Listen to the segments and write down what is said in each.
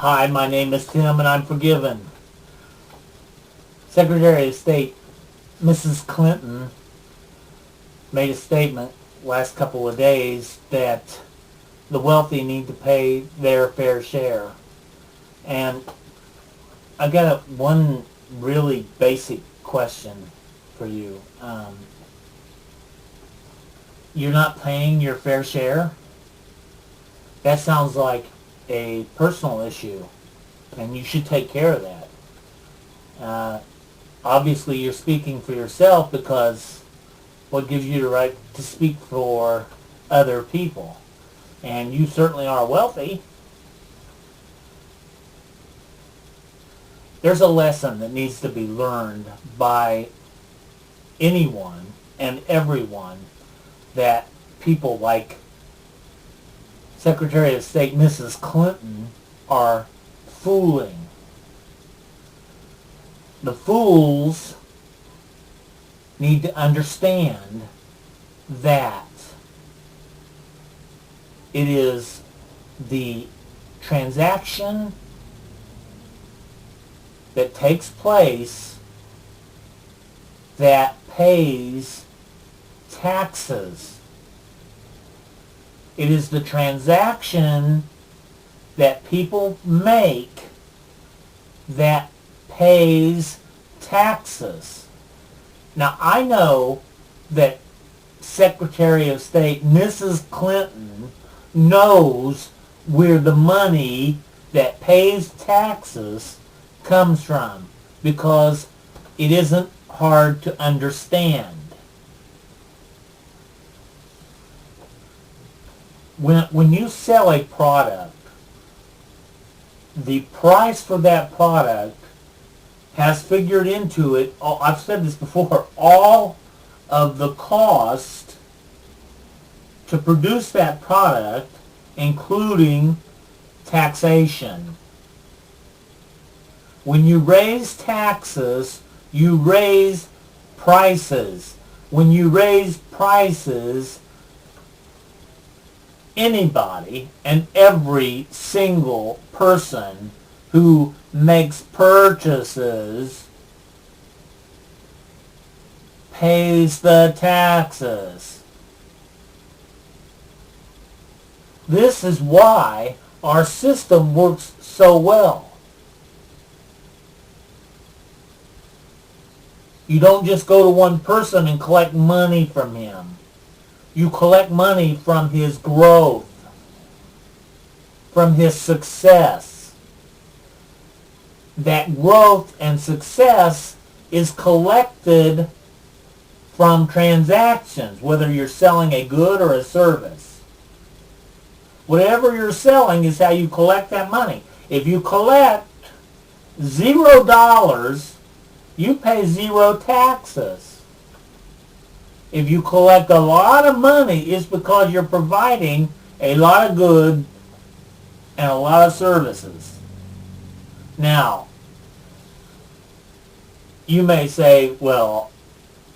Hi, my name is Tim and I'm forgiven. Secretary of State Mrs. Clinton made a statement last couple of days that the wealthy need to pay their fair share. And I got one really basic question for you. You're not paying your fair share? That sounds like a personal issue, and you should take care of that. Uh, Obviously, you're speaking for yourself because what gives you the right to speak for other people? And you certainly are wealthy. There's a lesson that needs to be learned by anyone and everyone that people like Secretary of State Mrs. Clinton are fooling. The fools need to understand that it is the transaction that takes place that pays taxes. It is the transaction that people make that pays taxes. Now, I know that Secretary of State Mrs. Clinton knows where the money that pays taxes comes from because it isn't hard to understand. When you sell a product, the price for that product has figured into it, I've said this before, all of the cost to produce that product, including taxation. When you raise taxes, you raise prices. When you raise prices, anybody and every single person who makes purchases pays the taxes. This is why our system works so well. You don't just go to one person and collect money from him. You collect money from his growth, from his success. That growth and success is collected from transactions, whether you're selling a good or a service. Whatever you're selling is how you collect that money. If you collect $0, you pay 0 taxes. If you collect a lot of money, it's because you're providing a lot of good and a lot of services. Now, you may say, well,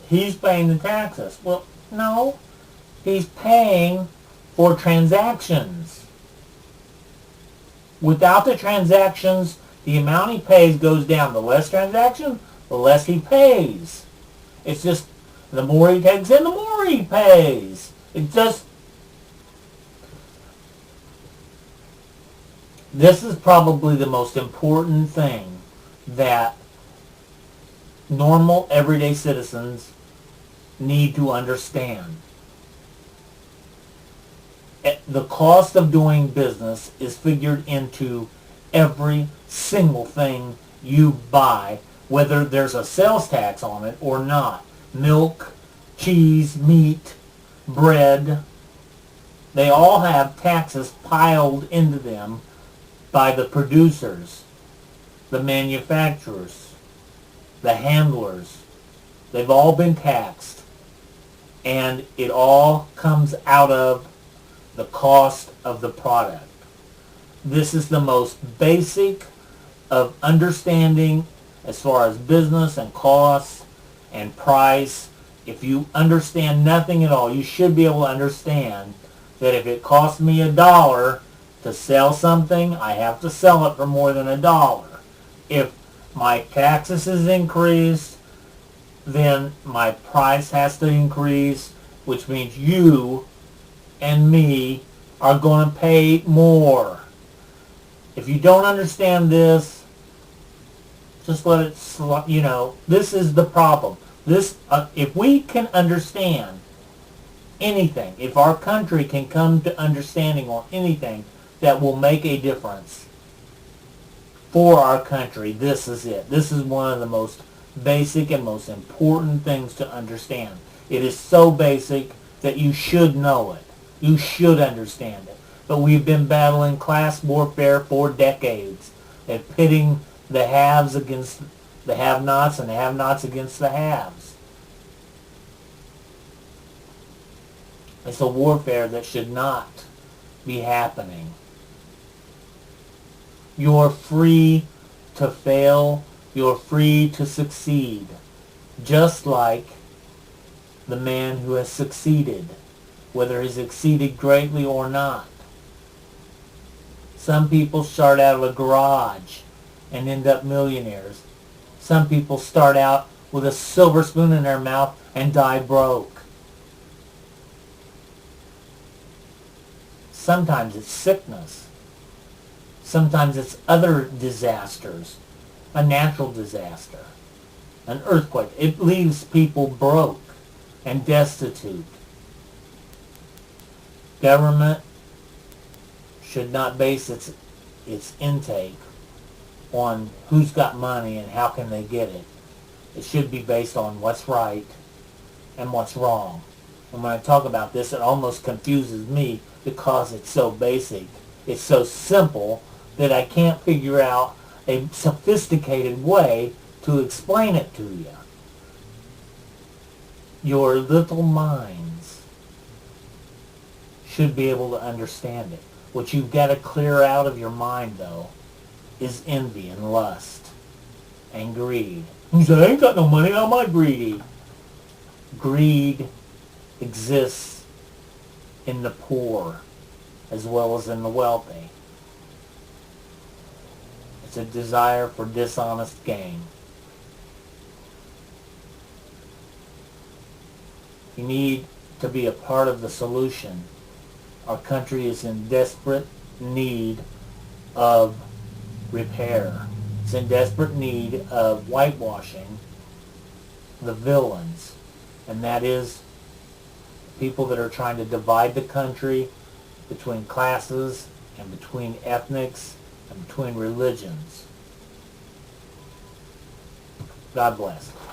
he's paying the taxes. Well, no, he's paying for transactions. Without the transactions, the amount he pays goes down. The less transactions, the less he pays. It's just the more he takes in, the more he pays. This is probably the most important thing that normal, everyday citizens need to understand. The cost of doing business is figured into every single thing you buy, whether there's a sales tax on it or not. Milk, cheese, meat, bread, they all have taxes piled into them by the producers, the manufacturers, the handlers. They've all been taxed, and it all comes out of the cost of the product. This is the most basic of understanding as far as business and costs and price. If you understand nothing at all, you should be able to understand that if it costs me $1 To sell something, I have to sell it for more than $1. If my taxes is increased, then my price has to increase, which means you and me are going to pay more. If you don't understand this, just let it, this is the problem. If we can understand anything, if our country can come to understanding on anything that will make a difference for our country, this is it. This is one of the most basic and most important things to understand. It is so basic that you should know it. You should understand it. But we've been battling class warfare for decades, at pitting the haves against the have-nots and the have-nots against the haves. It's a warfare that should not be happening. You're free to fail. You're free to succeed. Just like the man who has succeeded, whether he's succeeded greatly or not. Some people start out of a garage and end up millionaires. Some people start out with a silver spoon in their mouth and die broke. Sometimes it's sickness. Sometimes it's other disasters. A natural disaster. An earthquake. It leaves people broke and destitute. Government should not base its intake on who's got money and how can they get it. It should be based on what's right and what's wrong. And when I talk about this, it almost confuses me because it's so basic. It's so simple that I can't figure out a sophisticated way to explain it to you. Your little minds should be able to understand it. What you've got to clear out of your mind, though, is envy and lust and greed. You say, I ain't got no money, how am I greedy? Greed exists in the poor as well as in the wealthy. It's a desire for dishonest gain. You need to be a part of the solution. Our country is in desperate need of repair. It's in desperate need of whitewashing the villains. And that is people that are trying to divide the country between classes and between ethnics and between religions. God bless.